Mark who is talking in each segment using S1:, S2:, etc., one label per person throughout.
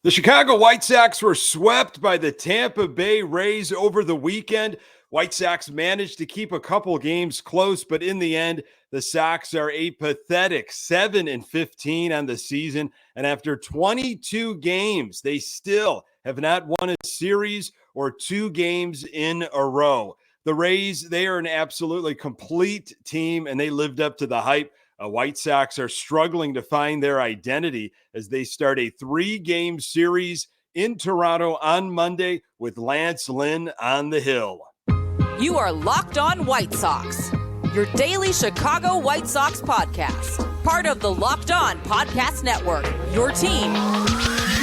S1: The Chicago White Sox were swept by the Tampa Bay Rays over the weekend. White Sox managed to keep a couple games close, but in the end, the Sox are a pathetic 7-15 on the season. And after 22 games, they still have not won a series or two games in a row. The Rays, they are an absolutely complete team, and they lived up to the hype. White Sox are struggling to find their identity as they start a 3-game series in Toronto on Monday with Lance Lynn on the hill.
S2: You are Locked On White Sox, your daily Chicago White Sox podcast, part of the Locked On Podcast Network, your team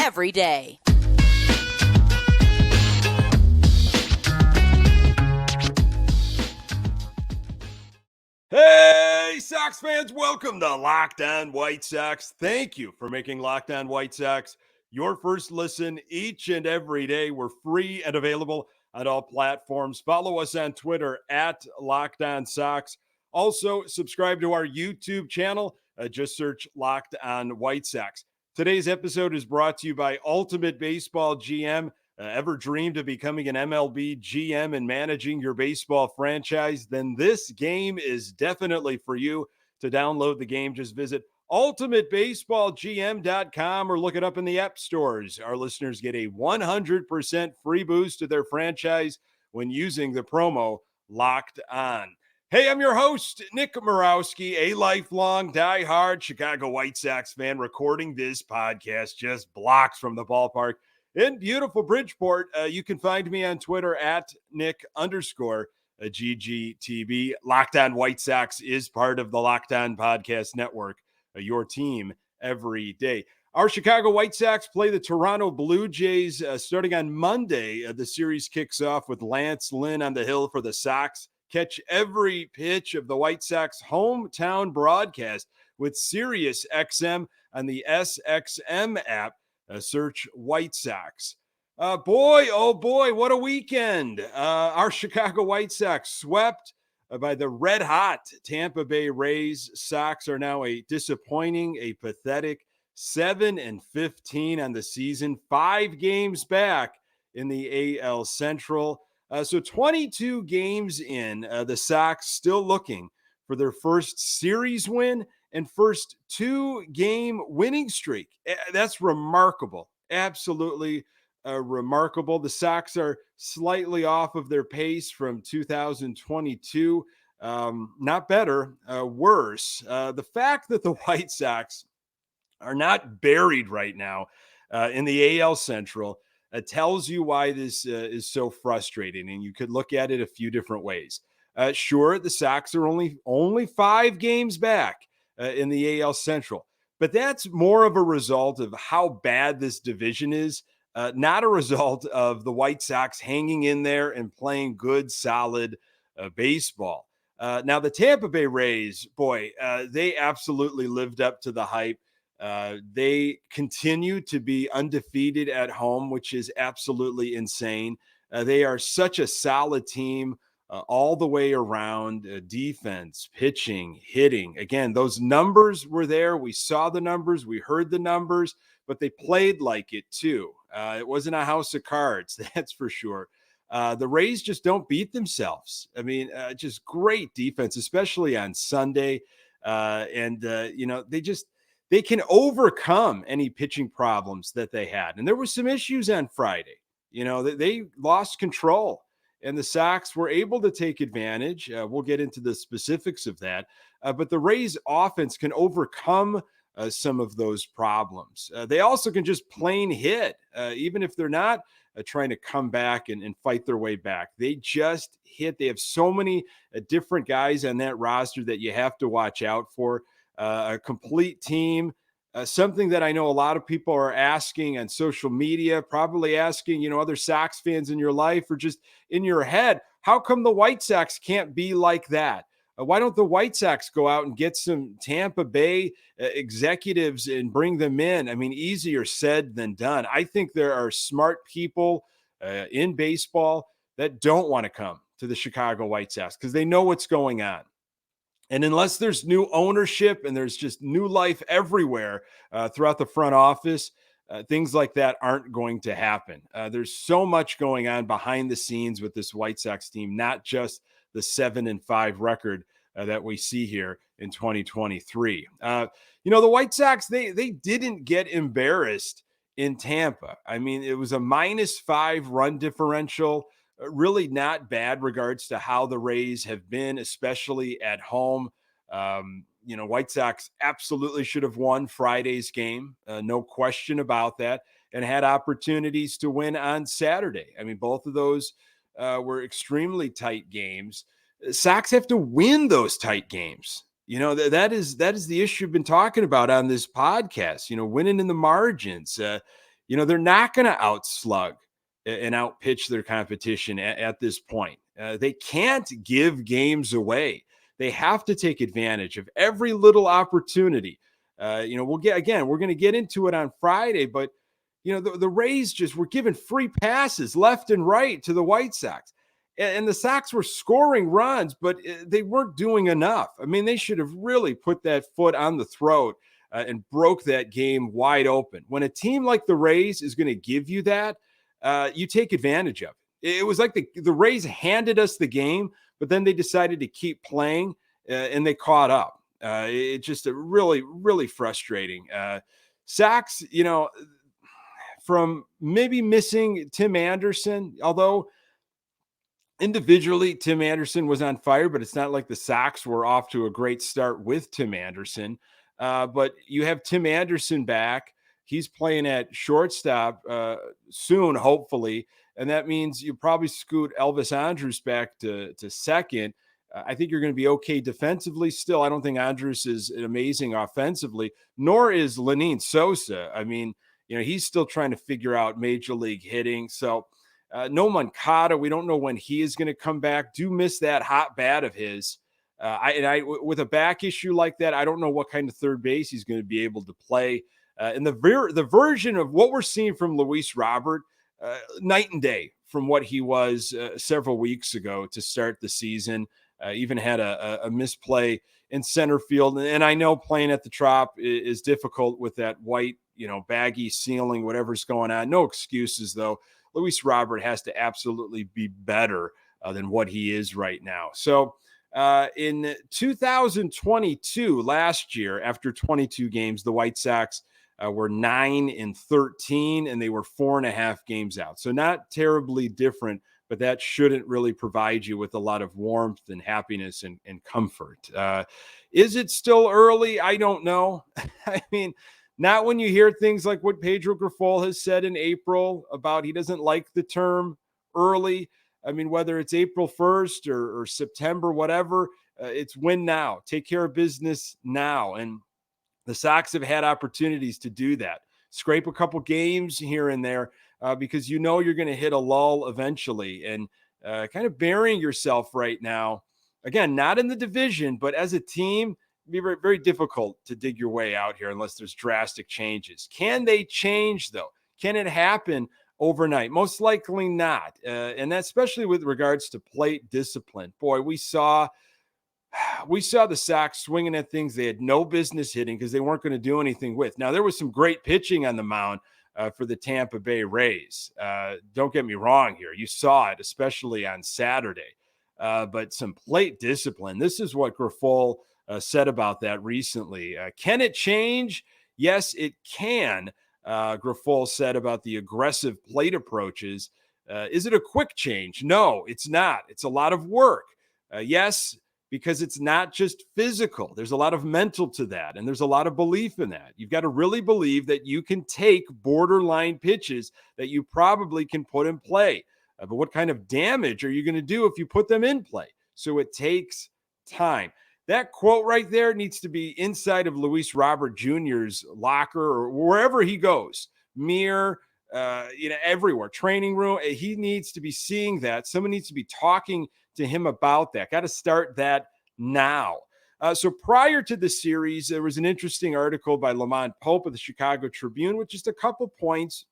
S2: every day.
S1: Hey, Sox fans, welcome to Locked On White Sox. Thank you for making Locked On White Sox your first listen each and every day. We're free and available on all platforms. Follow us on Twitter at Locked On Sox. Also, subscribe to our YouTube channel. Just search Locked On White Sox. Today's episode is brought to you by Ultimate Baseball GM. Ever dreamed of becoming an MLB GM and managing your baseball franchise? Then this game is definitely for you. To download the game, just visit ultimatebaseballgm.com or look it up in the app stores. Our listeners get a 100% free boost to their franchise when using the promo Locked On. Hey, I'm your host, Nick Morawski, a lifelong diehard Chicago White Sox fan, recording this podcast just blocks from the ballpark in beautiful Bridgeport. You can find me on Twitter at Nick_GGTB. Locked On White Sox is part of the Locked On Podcast Network, your team every day. Our Chicago White Sox play the Toronto Blue Jays starting on Monday. The series kicks off with Lance Lynn on the hill for the Sox. Catch every pitch of the White Sox hometown broadcast with Sirius XM on the SXM app. Search White Sox. Boy, what a weekend. Our Chicago White Sox swept by the red-hot Tampa Bay Rays. Sox are now a disappointing, a pathetic 7-15 on the season, 5 games back in the AL Central. So 22 games in, the Sox still looking for their first series win and first 2-game winning streak. That's remarkable. Absolutely remarkable. The Sox are slightly off of their pace from 2022. Not better, worse. The fact that the White Sox are not buried right now in the AL Central tells you why this is so frustrating. And you could look at it a few different ways. Sure, the Sox are only 5 games back in the AL Central, but that's more of a result of how bad this division is, not a result of the White Sox hanging in there and playing good, solid baseball. Now, the Tampa Bay Rays, boy, they absolutely lived up to the hype. They continue to be undefeated at home, which is absolutely insane. They are such a solid team. All the way around, defense, pitching, hitting. Again, those numbers were there. We saw the numbers. We heard the numbers, but they played like it too. It wasn't a house of cards, that's for sure. The Rays just don't beat themselves. I mean, just great defense, especially on Sunday. They can overcome any pitching problems that they had. And there were some issues on Friday. They lost control. And the Sox were able to take advantage. We'll get into the specifics of that. But the Rays offense can overcome some of those problems. They also can just plain hit, even if they're not trying to come back and fight their way back. They just hit. They have so many different guys on that roster that you have to watch out for. A complete team. Something that I know a lot of people are asking on social media, probably asking, other Sox fans in your life or just in your head, how come the White Sox can't be like that? Why don't the White Sox go out and get some Tampa Bay executives and bring them in? I mean, easier said than done. I think there are smart people in baseball that don't want to come to the Chicago White Sox because they know what's going on. And unless there's new ownership and there's just new life everywhere throughout the front office, things like that aren't going to happen. There's so much going on behind the scenes with this White Sox team, not just the 7-5 record that we see here in 2023. The White Sox, they didn't get embarrassed in Tampa. I mean, it was a -5 run differential, really not bad regards to how the Rays have been, especially at home. White Sox absolutely should have won Friday's game, no question about that, and had opportunities to win on Saturday. I mean, both of those were extremely tight games. Sox have to win those tight games. That is the issue I've been talking about on this podcast. Winning in the margins. They're not going to outslug and outpitch their competition at this point. They can't give games away. They have to take advantage of every little opportunity. We're going to get into it on Friday, but the Rays just were giving free passes left and right to the White Sox. And the Sox were scoring runs, but they weren't doing enough. I mean, they should have really put that foot on the throat and broke that game wide open. When a team like the Rays is going to give you that, you take advantage of it. It was like the Rays handed us the game, but then they decided to keep playing and they caught up. It's just a really, really frustrating. Sox, from maybe missing Tim Anderson, although individually, Tim Anderson was on fire, but it's not like the Sox were off to a great start with Tim Anderson. But you have Tim Anderson back. He's playing at shortstop soon, hopefully. And that means you probably scoot Elvis Andrus back to second. I think you're going to be okay defensively still. I don't think Andrus is amazing offensively, nor is Lenyn Sosa. I mean, he's still trying to figure out major league hitting. So, no Moncada. We don't know when he is going to come back. Do miss that hot bat of his. With a back issue like that, I don't know what kind of third base he's going to be able to play. And the version of what we're seeing from Luis Robert, night and day from what he was several weeks ago to start the season. Even had a misplay in center field. And I know playing at the Trop is difficult with that white, baggy ceiling, whatever's going on. No excuses, though. Luis Robert has to absolutely be better than what he is right now. So in 2022, last year, after 22 games, the White Sox were 9-13, and they were 4.5 games out. So not terribly different, but that shouldn't really provide you with a lot of warmth and happiness and comfort. Is it still early? I don't know. I mean, not when you hear things like what Pedro Grifol has said in April about he doesn't like the term early. I mean, whether it's April 1st or September, whatever, it's win now. Take care of business now. And the Sox have had opportunities to do that. Scrape a couple games here and there because you're going to hit a lull eventually. And kind of burying yourself right now, again, not in the division, but as a team, be very, very difficult to dig your way out here unless there's drastic changes. Can they change, though? Can it happen overnight? Most likely not. And that's especially with regards to plate discipline. Boy, we saw the Sox swinging at things they had no business hitting because they weren't going to do anything with. Now, there was some great pitching on the mound for the Tampa Bay Rays. Don't get me wrong here. You saw it, especially on Saturday. But some plate discipline. This is what Grifol said about that recently. Can it change? Yes, it can. Grifol said about the aggressive plate approaches. Is it a quick change? No, it's not. It's a lot of work. Yes, because it's not just physical. There's a lot of mental to that, and there's a lot of belief in that. You've got to really believe that you can take borderline pitches that you probably can put in play. But what kind of damage are you going to do if you put them in play? So it takes time. That quote right there needs to be inside of Luis Robert Jr.'s locker or wherever he goes. Mirror, everywhere. Training room. He needs to be seeing that. Someone needs to be talking to him about that. Got to start that now. So prior to the series, there was an interesting article by Lamont Pope of the Chicago Tribune with just a couple points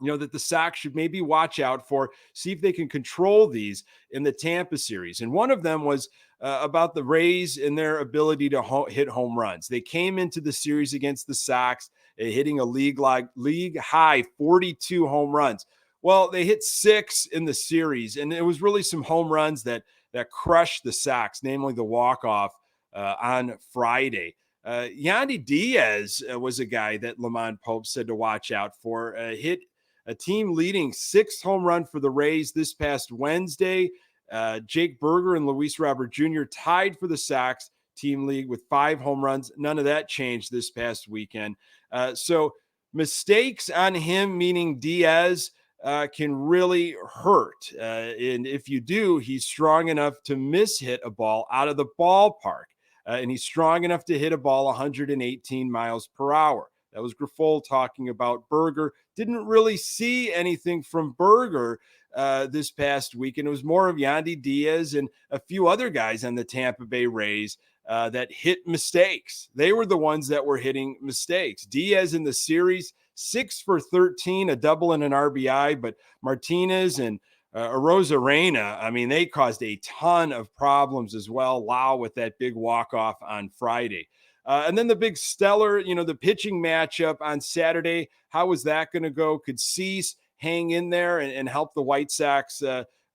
S1: that the Sox should maybe watch out for, see if they can control these in the Tampa series. And one of them was about the Rays and their ability to hit home runs. They came into the series against the Sox hitting a league high 42 home runs. Well, they hit 6 in the series, and it was really some home runs that crushed the Sox, namely the walk-off on Friday. Yandy Diaz was a guy that Lamont Pope said to watch out for. Hit a team leading 6th home run for the Rays this past Wednesday. Jake Berger and Luis Robert Jr. tied for the Sox team league with 5 home runs. None of that changed this past weekend. So mistakes on him, meaning Diaz, can really hurt. And if you do, he's strong enough to mishit a ball out of the ballpark. And he's strong enough to hit a ball 118 miles per hour. That was Grifol talking about Berger. Didn't really see anything from Berger this past week. And it was more of Yandy Diaz and a few other guys on the Tampa Bay Rays that hit mistakes. They were the ones that were hitting mistakes. Diaz in the series, 6 for 13, a double and an RBI, but Martinez and Arozarena, I mean, they caused a ton of problems as well. Lau with that big walk-off on Friday. And then the big stellar, the pitching matchup on Saturday. How was that going to go? Could Cease hang in there and help the White Sox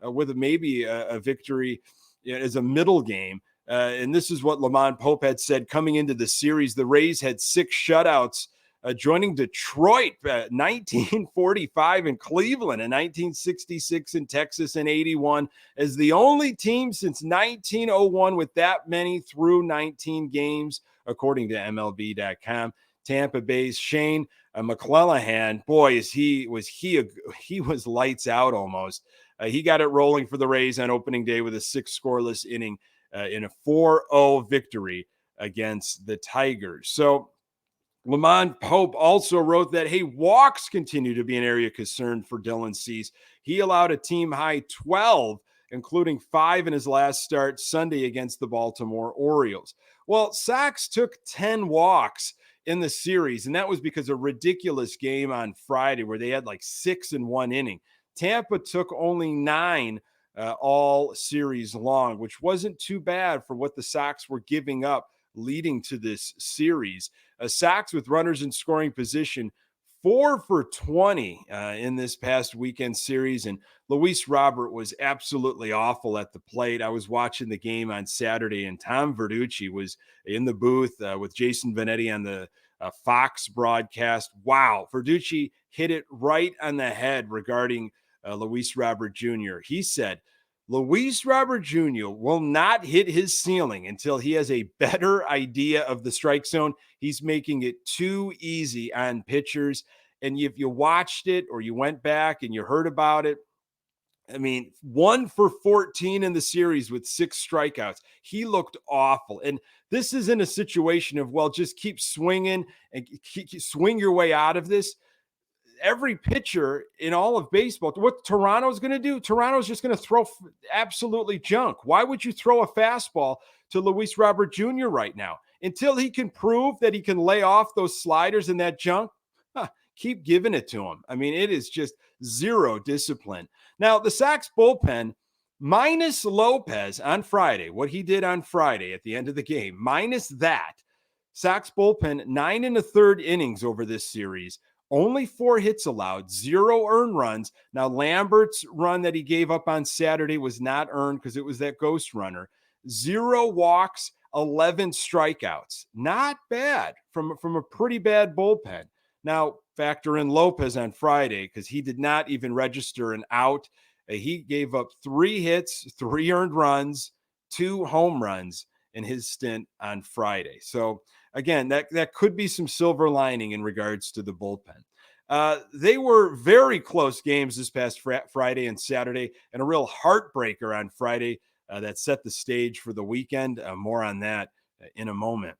S1: with maybe a victory as a middle game? And this is what Lamont Pope had said coming into the series. The Rays had 6 shutouts, joining Detroit 1945 in Cleveland and 1966 in Texas and 81 as the only team since 1901 with that many through 19 games, according to MLB.com. Tampa Bay's Shane McClanahan, boy, he was lights out almost. He got it rolling for the Rays on opening day with a 6 scoreless inning in a 4-0 victory against the Tigers. So Lamont Pope also wrote that, hey, walks continue to be an area of concern for Dylan Cease. He allowed a team high 12, including 5 in his last start Sunday against the Baltimore Orioles. Well, Sox took 10 walks in the series, and that was because of a ridiculous game on Friday where they had like 6 in 1 inning. Tampa took only 9 all series long, which wasn't too bad for what the Sox were giving up leading to this series. Sox with runners in scoring position, 4 for 20 in this past weekend series. And Luis Robert was absolutely awful at the plate. I was watching the game on Saturday, and Tom Verducci was in the booth with Jason Vanetti on the Fox broadcast. Wow, Verducci hit it right on the head regarding Luis Robert Jr. He said, Luis Robert Jr. will not hit his ceiling until he has a better idea of the strike zone. He's making it too easy on pitchers. And if you watched it or you went back and you heard about it, I mean, 1 for 14 in the series with 6 strikeouts. He looked awful. And this isn't a situation of, well, just keep swinging and swing your way out of this. Every pitcher in all of baseball, what Toronto's going to do, Toronto's just going to throw absolutely junk. Why would you throw a fastball to Luis Robert Jr. right now? Until he can prove that he can lay off those sliders and that junk, keep giving it to him. I mean, it is just zero discipline. Now, the Sox bullpen, minus Lopez on Friday, what he did on Friday at the end of the game, minus that, Sox bullpen, 9 1/3 innings over this series. Only 4 hits allowed, 0 earned runs. Now, Lambert's run that he gave up on Saturday was not earned because it was that ghost runner. 0 walks, 11 strikeouts. Not bad from a pretty bad bullpen. Now, factor in Lopez on Friday because he did not even register an out. He gave up 3 hits, 3 earned runs, 2 home runs in his stint on Friday. So, again, that could be some silver lining in regards to the bullpen. They were very close games this past Friday and Saturday, and a real heartbreaker on Friday that set the stage for the weekend. More on that in a moment.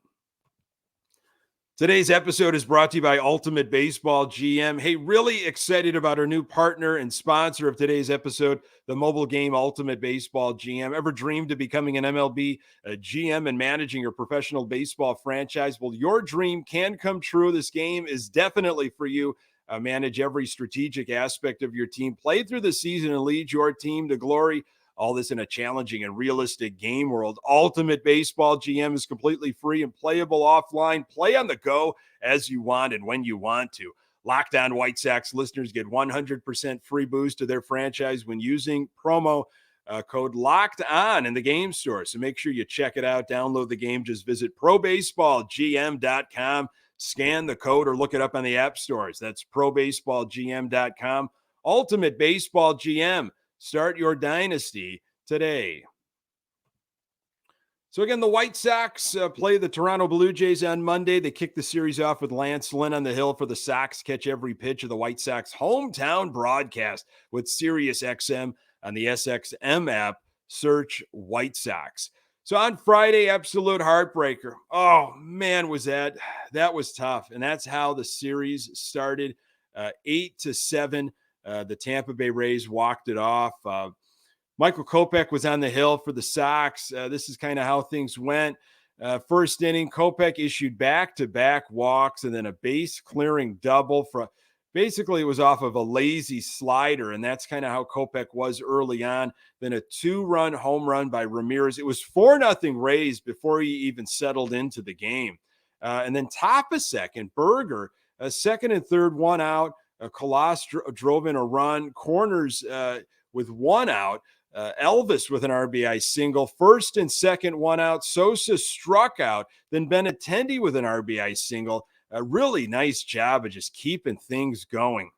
S1: Today's episode is brought to you by Ultimate Baseball GM. Hey, really excited about our new partner and sponsor of today's episode, the mobile game Ultimate Baseball GM. Ever dreamed of becoming an MLB GM and managing your professional baseball franchise? Well, your dream can come true. This game is definitely for you. manage every strategic aspect of your team, play through the season, and lead your team to glory. All this in a challenging and realistic game world. Ultimate Baseball GM is completely free and playable offline. Play on the go as you want and when you want to. Locked On White Sox listeners get 100% free boost to their franchise when using promo code Locked On in the game store. So make sure you check it out. Download the game. Just visit probaseballgm.com. Scan the code or look it up on the app stores. That's probaseballgm.com. Ultimate Baseball GM. Start your dynasty today. So again, the White Sox play the Toronto Blue Jays on Monday. They kick the series off with Lance Lynn on the hill for the Sox. Catch every pitch of the White Sox hometown broadcast with Sirius XM on the SXM app. Search White Sox. So on Friday, absolute heartbreaker. Oh man, that was tough. And that's how the series started. 8-7. The Tampa Bay Rays walked it off. Michael Kopech was on the hill for the Sox. This is kind of how things went. First inning, Kopech issued back-to-back walks and then a base-clearing double. Basically, it was off of a lazy slider, and that's kind of how Kopech was early on. Then a 2-run home run by Ramirez. It was 4-0 Rays before he even settled into the game. And then top of second, Berger, second and third, one out. Colas drove in a run. Corners with one out. Elvis with an RBI single. First and second, one out. Sosa struck out. Then Benintendi with an RBI single. A really nice job of just keeping things going.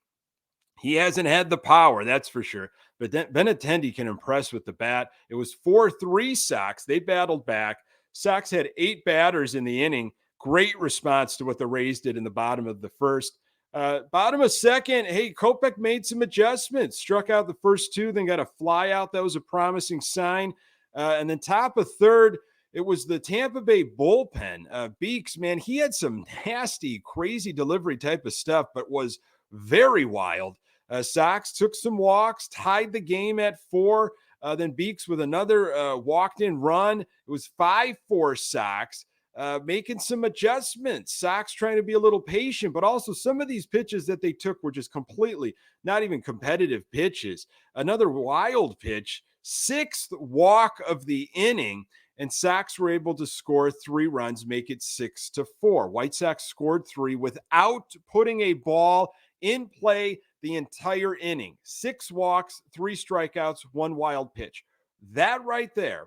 S1: He hasn't had the power, that's for sure. But Benintendi can impress with the bat. It was 4-3 Sox. They battled back. Sox had 8 batters in the inning. Great response to what the Rays did in the bottom of the first. Bottom of second, hey, Kopech made some adjustments, struck out the first 2, then got a fly out. That was a promising sign. And then top of third, it was the Tampa Bay bullpen. Beeks, man, he had some nasty, crazy delivery type of stuff, but was very wild. Sox took some walks, tied the game at 4. Then Beeks with another walked-in run. It was 5-4 Sox. Making some adjustments. Sox trying to be a little patient, but also some of these pitches that they took were just completely not even competitive pitches. Another wild pitch, 6th walk of the inning, and Sox were able to score 3 runs, make it 6-4. White Sox scored 3 without putting a ball in play the entire inning. 6 walks, 3 strikeouts, 1 wild pitch. That right there,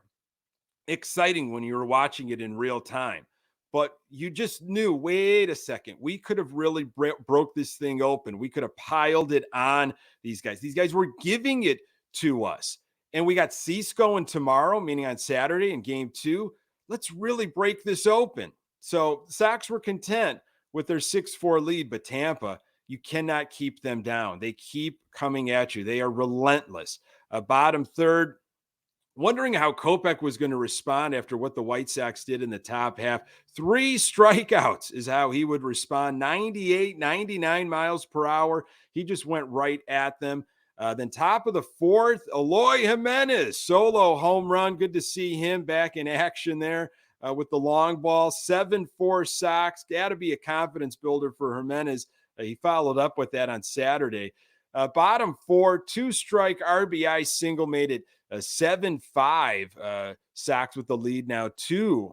S1: exciting when you were watching it in real time, but you just knew, wait a second, we could have really broke this thing open. We could have piled it on these guys. These guys were giving it to us, and we got Cease going tomorrow, meaning on Saturday in game 2. Let's really break this open. So Sox were content with their 6-4 lead, but Tampa, you cannot keep them down. They keep coming at you. They are relentless. Bottom third, wondering how Kopech was going to respond after what the White Sox did in the top half. 3 strikeouts is how he would respond. 98, 99 miles per hour. He just went right at them. Then top of the 4th, Eloy Jimenez, solo home run. Good to see him back in action there with the long ball. 7-4 Sox. Got to be a confidence builder for Jimenez. He followed up with that on Saturday. Bottom 4, 2-strike RBI single made it a 7-5. Sox with the lead now,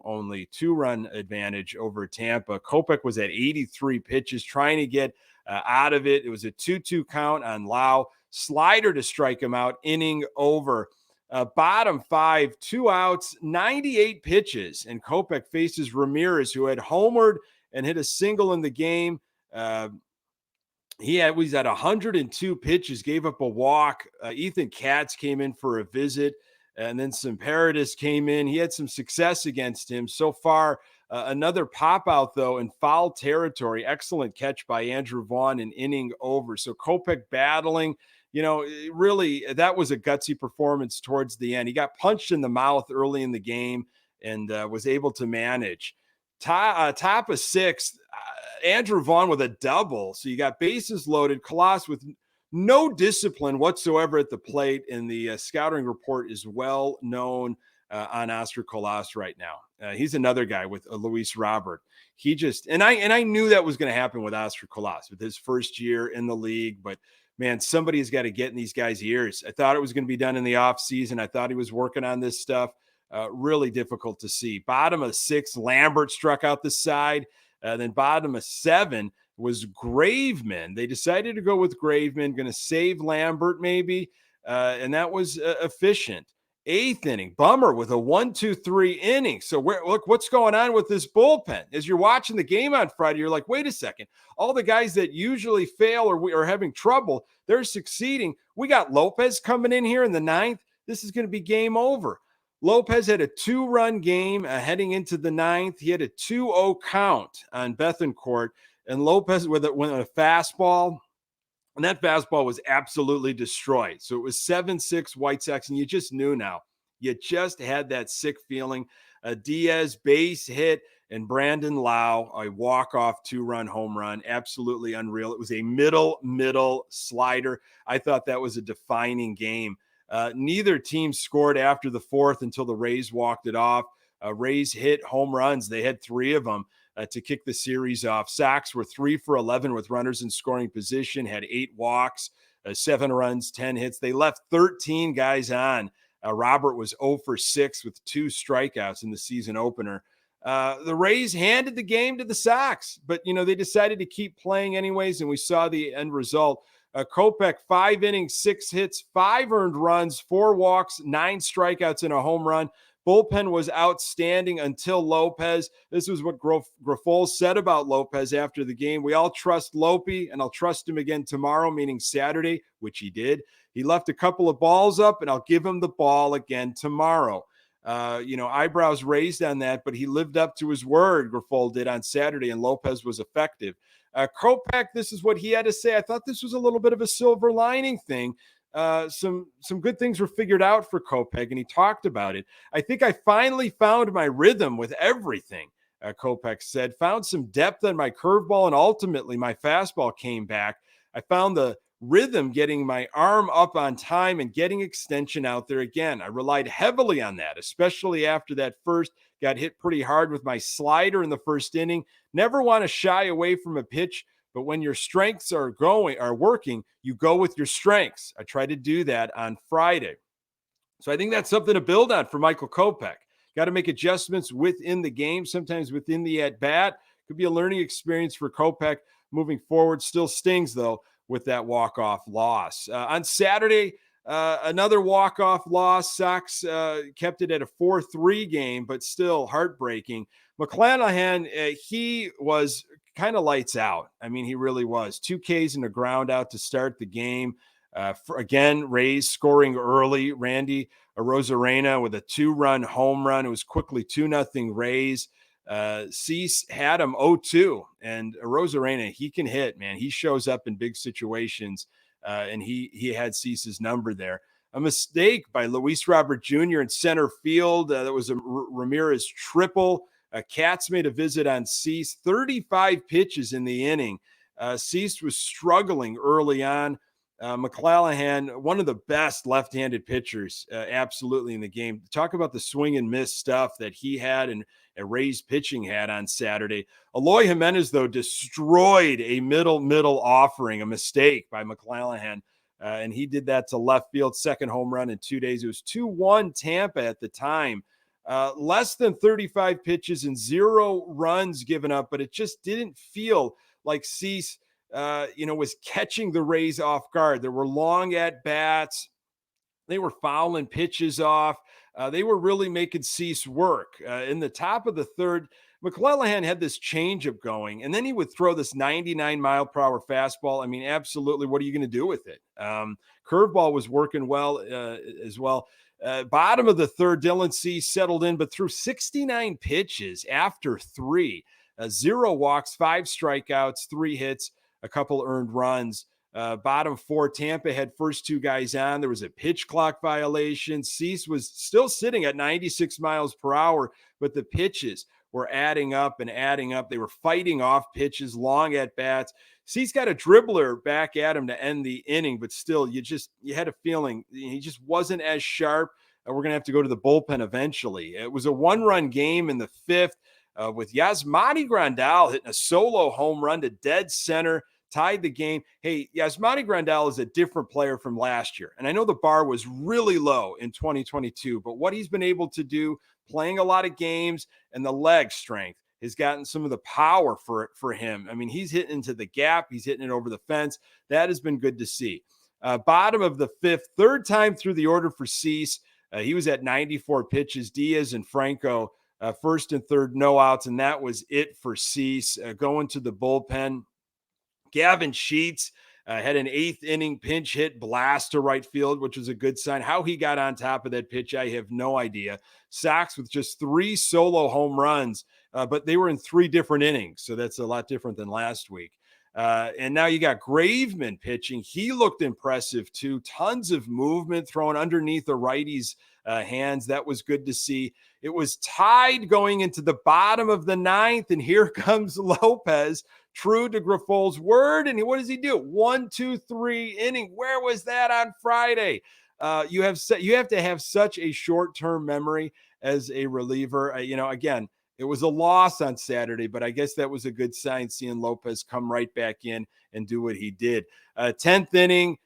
S1: only 2-run advantage over Tampa. Kopech was at 83 pitches trying to get out of it. It was a 2-2 count on Lau. Slider to strike him out, inning over. Bottom 5, 2 outs, 98 pitches, and Kopech faces Ramirez, who had homered and hit a single in the game. He was at 102 pitches, gave up a walk. Ethan Katz came in for a visit, and then some Paradis came in. He had some success against him. So far, another pop-out, though, in foul territory. Excellent catch by Andrew Vaughn, an inning over. So Kopech battling. Really, that was a gutsy performance towards the end. He got punched in the mouth early in the game and was able to manage. Top of 6th, Andrew Vaughn with a double. So you got bases loaded. Colas with no discipline whatsoever at the plate, and the scouting report is well known on Oscar Colas right now. He's another guy with Luis Robert. he just, and I knew that was going to happen with Oscar Colas with his first year in the league, but man, somebody's got to get in these guys' ears. I thought it was going to be done in the offseason. I thought he was working on this stuff. Really difficult to see. Bottom of 6, Lambert struck out the side. Then bottom of 7 was Graveman. They decided to go with Graveman, going to save Lambert maybe, and that was efficient. 8th inning, Bummer with a 1-2-3 inning. So look, what's going on with this bullpen? As you're watching the game on Friday, you're like, wait a second. All the guys that usually fail or we are having trouble, they're succeeding. We got Lopez coming in here in the 9th. This is going to be game over. Lopez had a 2-run game heading into the 9th. He had a 2-0 count on Bethancourt, and Lopez with a fastball. And that fastball was absolutely destroyed. So it was 7-6 White Sox, and you just knew now. You just had that sick feeling. Diaz base hit, and Brandon Lau, a walk-off 2-run home run. Absolutely unreal. It was a middle slider. I thought that was a defining game. Neither team scored after the 4th until the Rays walked it off. Rays hit home runs. They had 3 of them. To kick the series off. Sox were 3 for 11 with runners in scoring position, had 8 walks, 7 runs, 10 hits. They left 13 guys on. Robert was 0 for 6 with 2 strikeouts in the season opener. The Rays handed the game to the Sox, but, they decided to keep playing anyways, and we saw the end result. Kopech, 5 innings, 6 hits, 5 earned runs, 4 walks, 9 strikeouts, and a home run. Bullpen was outstanding until Lopez. This was what Grifol said about Lopez after the game. We all trust Lopey, and I'll trust him again tomorrow, meaning Saturday, which he did. He left a couple of balls up, and I'll give him the ball again tomorrow. Eyebrows raised on that, but he lived up to his word, Grifol did on Saturday, and Lopez was effective. Kopech, this is what he had to say. I thought this was a little bit of a silver lining thing. Some good things were figured out for Kopech, and he talked about it. I think I finally found my rhythm with everything, Kopech said. Found some depth on my curveball, and ultimately my fastball came back. I found the rhythm getting my arm up on time and getting extension out there again. I relied heavily on that, especially after that first. Got hit pretty hard with my slider in the first inning. Never want to shy away from a pitch, but when your strengths are working, you go with your strengths. I tried to do that on Friday. So I think that's something to build on for Michael Kopech. Got to make adjustments within the game, sometimes within the at-bat. Could be a learning experience for Kopech moving forward. Still stings, though, with that walk-off loss. On Saturday, another walk-off loss. Sox kept it at a 4-3 game, but still heartbreaking. McClanahan, he was kind of lights out. I mean, he really was. 2 Ks and a ground out to start the game. Again, Rays scoring early. Randy Arozarena with a 2-run home run. It was quickly 2-0 Rays. Cease had him 0-2, and Arozarena, he can hit, man. He shows up in big situations, and he had Cease's number there. A mistake by Luis Robert Jr. in center field. That was a Ramirez triple. Katz made a visit on Cease. 35 pitches in the inning. Cease was struggling early on. McClanahan, one of the best left-handed pitchers absolutely in the game. Talk about the swing and miss stuff that he had and Rays pitching had on Saturday. Eloy Jimenez, though, destroyed a middle offering, a mistake by McClanahan, and he did that to left field, second home run in 2 days. It was 2-1 Tampa at the time. Less than 35 pitches and 0 runs given up, but it just didn't feel like Cease was catching the Rays off guard. There were long at bats. They were fouling pitches off. They were really making Cease work. In the top of the third, McClanahan had this changeup going, and then he would throw this 99-mile-per-hour fastball. I mean, absolutely, what are you going to do with it? Curveball was working well as well. Bottom of the third, Dylan Cease settled in, but threw 69 pitches after 3. 0 walks, 5 strikeouts, 3 hits, a couple earned runs. Bottom 4, Tampa had first 2 guys on. There was a pitch clock violation. Cease was still sitting at 96 miles per hour, but the pitches were adding up and adding up. They were fighting off pitches, long at bats. Cease got a dribbler back at him to end the inning, but still, you had a feeling he just wasn't as sharp. We're going to have to go to the bullpen eventually. It was a 1-run game in the 5th. with Yasmani Grandal hitting a solo home run to dead center, tied the game. Hey, Yasmani Grandal is a different player from last year. And I know the bar was really low in 2022, but what he's been able to do, playing a lot of games and the leg strength, has gotten some of the power for him. I mean, he's hitting into the gap. He's hitting it over the fence. That has been good to see. Bottom of the fifth, third time through the order for Cease. He was at 94 pitches. Diaz and Franco, first and third, no outs, and that was it for Cease. Going to the bullpen, Gavin Sheets had an eighth inning pinch hit blast to right field, which was a good sign. How he got on top of that pitch, I have no idea. Sox with just 3 solo home runs, but they were in 3 different innings, so that's a lot different than last week. And now you got Graveman pitching. He looked impressive too. Tons of movement, throwing underneath the righty's hands. That was good to see. It was tied going into the bottom of the ninth, and here comes Lopez, true to Griffol's word. And what does he do? 1, 2, 3 inning. Where was that on Friday? You have to have such a short-term memory as a reliever. Again, it was a loss on Saturday, but I guess that was a good sign, seeing Lopez come right back in and do what he did. 10th inning,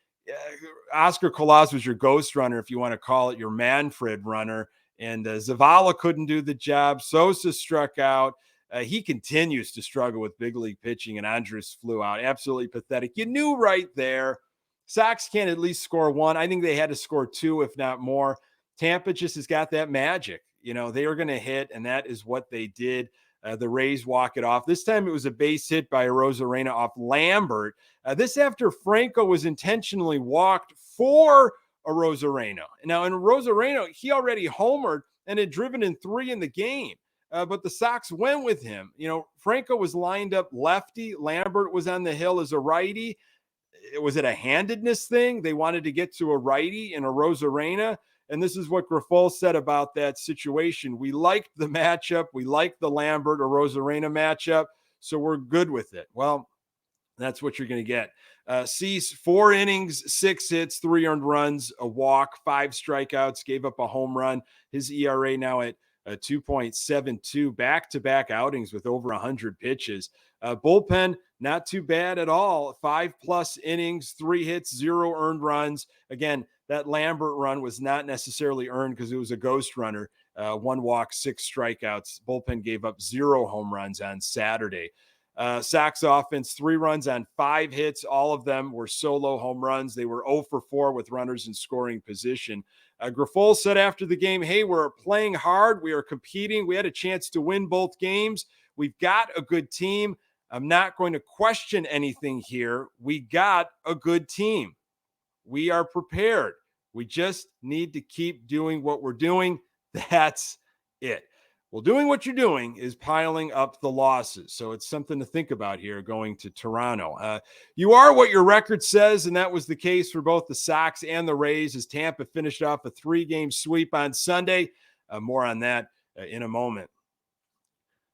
S1: Oscar Colas was your ghost runner, if you want to call it, your Manfred runner. And Zavala couldn't do the job. Sosa struck out. He continues to struggle with big league pitching, and Andrus flew out. Absolutely pathetic. You knew right there, Sox can't at least score 1. I think they had to score 2, if not more. Tampa just has got that magic. They are going to hit, and that is what they did. The Rays walk it off. This time it was a base hit by Arozarena off Lambert. This after Franco was intentionally walked for Arozarena. Now, in Arozarena, he already homered and had driven in 3 in the game. But the Sox went with him. Franco was lined up lefty. Lambert was on the hill as a righty. Was it a handedness thing? They wanted to get to a righty in Arozarena. And this is what Griffol said about that situation. We liked the matchup. We liked the Lambert or Arozarena matchup, so we're good with it. Well, that's what you're going to get. Cease, 4 innings, 6 hits, 3 earned runs, a walk, 5 strikeouts, gave up a home run. His ERA now at 2.72, back-to-back outings with over 100 pitches. Bullpen, not too bad at all. 5+ innings, 3 hits, 0 earned runs. Again, that Lambert run was not necessarily earned because it was a ghost runner. 1 walk, 6 strikeouts. Bullpen gave up 0 home runs on Saturday. Sox offense, 3 runs on 5 hits. All of them were solo home runs. They were 0 for 4 with runners in scoring position. Grifol said after the game, hey, we're playing hard. We are competing. We had a chance to win both games. We've got a good team. I'm not going to question anything here. We got a good team. We are prepared. We just need to keep doing what we're doing. That's it. Well, doing what you're doing is piling up the losses. So it's something to think about here going to Toronto. You are what your record says, and that was the case for both the Sox and the Rays as Tampa finished off a 3-game sweep on Sunday. More on that in a moment.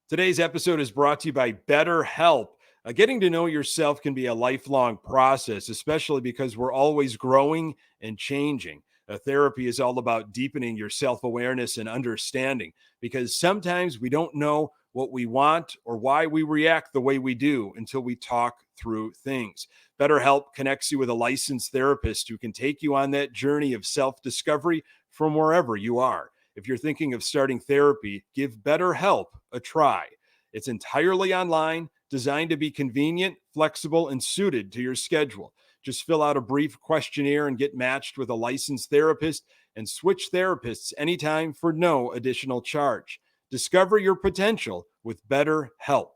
S1: Today's episode is brought to you by BetterHelp. Getting to know yourself can be a lifelong process, especially because we're always growing and changing. Therapy is all about deepening your self-awareness and understanding, because sometimes we don't know what we want or why we react the way we do until we talk through things. BetterHelp connects you with a licensed therapist who can take you on that journey of self-discovery from wherever you are. If you're thinking of starting therapy, give BetterHelp a try. It's entirely online, designed to be convenient, flexible, and suited to your schedule. Just fill out a brief questionnaire and get matched with a licensed therapist, and switch therapists anytime for no additional charge. Discover your potential with BetterHelp.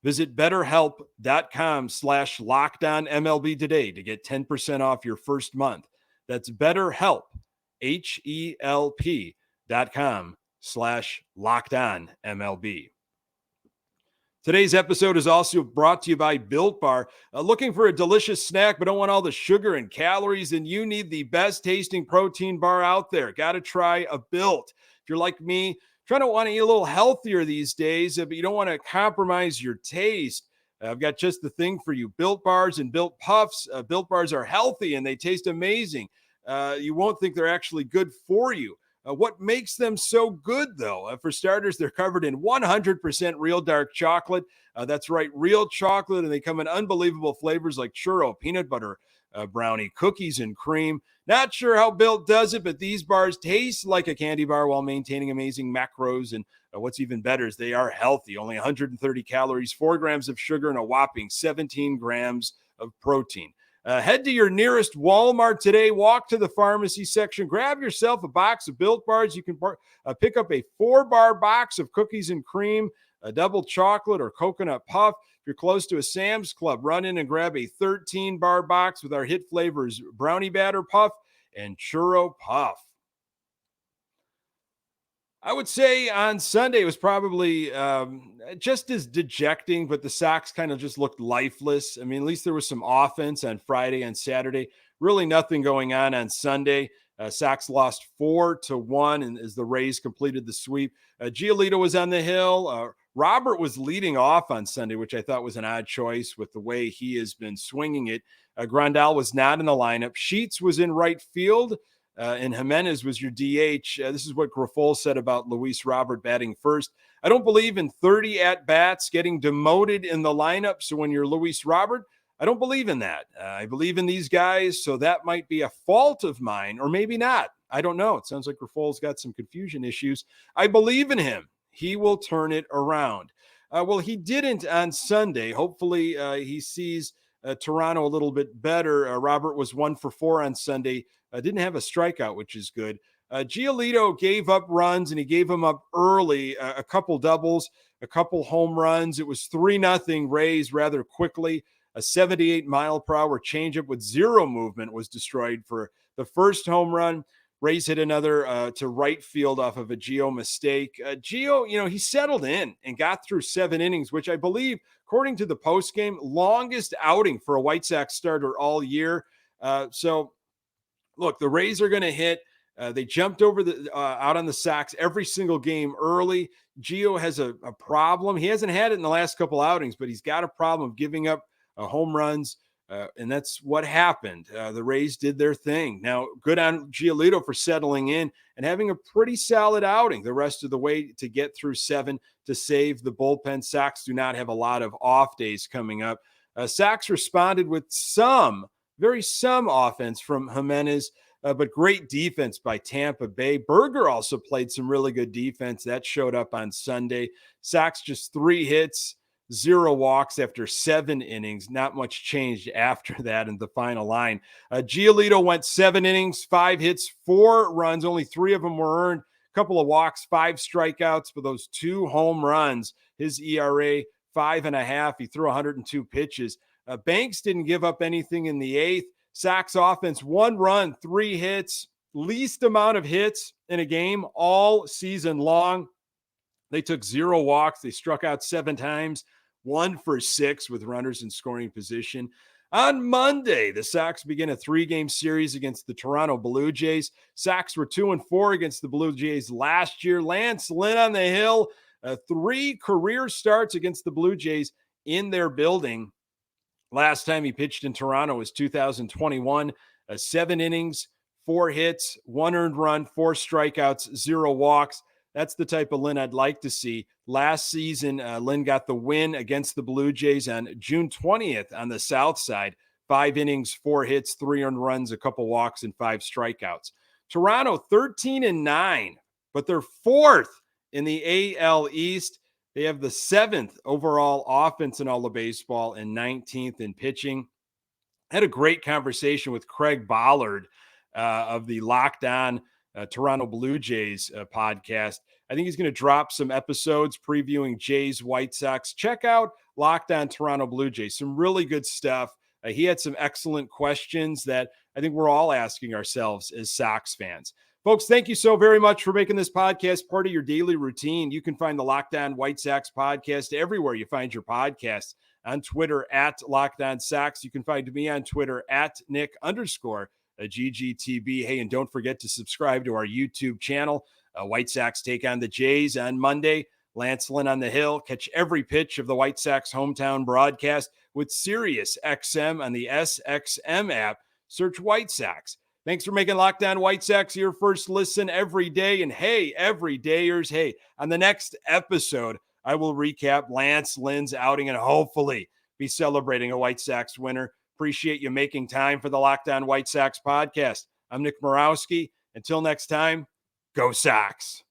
S1: Visit BetterHelp.com/LockedOnMLB today to get 10% off your first month. That's BetterHelp, HELP.com/LockedOnMLB. Today's episode is also brought to you by Built Bar. Looking for a delicious snack but don't want all the sugar and calories? And you need the best tasting protein bar out there. Got to try a Built. If you're like me, trying to want to eat a little healthier these days, but you don't want to compromise your taste, I've got just the thing for you. Built Bars and Built Puffs. Built Bars are healthy and they taste amazing. You won't think they're actually good for you. What makes them so good, though? For starters, they're covered in 100% real dark chocolate. That's right, real chocolate, and they come in unbelievable flavors like churro, peanut butter, brownie, cookies, and cream. Not sure how Built does it, but these bars taste like a candy bar while maintaining amazing macros. And what's even better is they are healthy. Only 130 calories, 4 grams of sugar, and a whopping 17 grams of protein. Head to your nearest Walmart today. Walk to the pharmacy section. Grab yourself a box of Built Bars. You can pick up a 4-bar box of cookies and cream, a double chocolate or coconut puff. If you're close to a Sam's Club, run in and grab a 13-bar box with our hit flavors, Brownie Batter Puff and Churro Puff. I would say on Sunday it was probably just as dejecting, but the Sox kind of just looked lifeless. I mean, at least there was some offense on Friday and Saturday. Really nothing going on Sunday. Sox lost 4-1, and as the Rays completed the sweep, Giolito was on the hill. Robert was leading off on Sunday, which I thought was an odd choice with the way he has been swinging it. Grandal was not in the lineup. Sheets was in right field. And Jimenez was your DH. This is what Grifol said about Luis Robert batting first. I don't believe in 30 at-bats getting demoted in the lineup. So when you're Luis Robert, I don't believe in that. I believe in these guys, so that might be a fault of mine, or maybe not. I don't know. It sounds like Grifol's got some confusion issues. I believe in him. He will turn it around. Well, he didn't on Sunday. Hopefully he sees Toronto a little bit better. Robert was 1 for 4 on Sunday. Didn't have a strikeout, which is good. Giolito gave up runs, and he gave them up early. A couple doubles, a couple home runs. It was 3-0 Rays rather quickly. A 78-mile-per-hour changeup with zero movement was destroyed for the first home run. Rays hit another to right field off of a Gio mistake. Gio, he settled in and got through 7 innings, which I believe, according to the postgame, longest outing for a White Sox starter all year. So, look, the Rays are going to hit. They jumped over out on the Sox every single game early. Gio has a problem. He hasn't had it in the last couple outings, but he's got a problem of giving up home runs. And that's what happened. The Rays did their thing. Now, good on Giolito for settling in and having a pretty solid outing the rest of the way to get through 7 to save the bullpen. Sox do not have a lot of off days coming up. Sox responded with some offense from Jimenez, but great defense by Tampa Bay. Berger also played some really good defense. That showed up on Sunday. Sox just 3 hits, 0 walks after 7 innings. Not much changed after that in the final line. Giolito went 7 innings, 5 hits, 4 runs. Only 3 of them were earned. A couple of walks, 5 strikeouts, but those 2 home runs. His ERA 5.5. He threw 102 pitches. Banks didn't give up anything in the 8th. Sox offense, 1 run, 3 hits, least amount of hits in a game all season long. They took 0 walks. They struck out 7 times, 1 for 6 with runners in scoring position. On Monday, the Sox begin a 3-game series against the Toronto Blue Jays. Sox were 2-4 against the Blue Jays last year. Lance Lynn on the hill, 3 career starts against the Blue Jays in their building. Last time he pitched in Toronto was 2021, 7 innings, 4 hits, 1 earned run, 4 strikeouts, 0 walks. That's the type of Lynn I'd like to see. Last season, Lynn got the win against the Blue Jays on June 20th on the South Side. 5 innings, 4 hits, 3 earned runs, a couple walks, and 5 strikeouts. Toronto 13-9, but they're 4th in the AL East. They have the 7th overall offense in all of baseball and 19th in pitching. I had a great conversation with Craig Bollard of the Locked On Toronto Blue Jays podcast. I think he's going to drop some episodes previewing Jays, White Sox. Check out Locked On Toronto Blue Jays. Some really good stuff. He had some excellent questions that I think we're all asking ourselves as Sox fans. Folks, thank you so very much for making this podcast part of your daily routine. You can find the Locked On White Sox podcast everywhere you find your podcasts. On Twitter at Locked On Sox. You can find me on Twitter at Nick_GGTB. Hey, and don't forget to subscribe to our YouTube channel. White Sox take on the Jays on Monday. Lance Lynn on the hill. Catch every pitch of the White Sox hometown broadcast with Sirius XM on the SXM app. Search White Sox. Thanks for making Locked On White Sox your first listen every day. And hey, everydayers, hey, on the next episode, I will recap Lance Lynn's outing and hopefully be celebrating a White Sox winner. Appreciate you making time for the Locked On White Sox podcast. I'm Nick Morawski. Until next time, go Sox.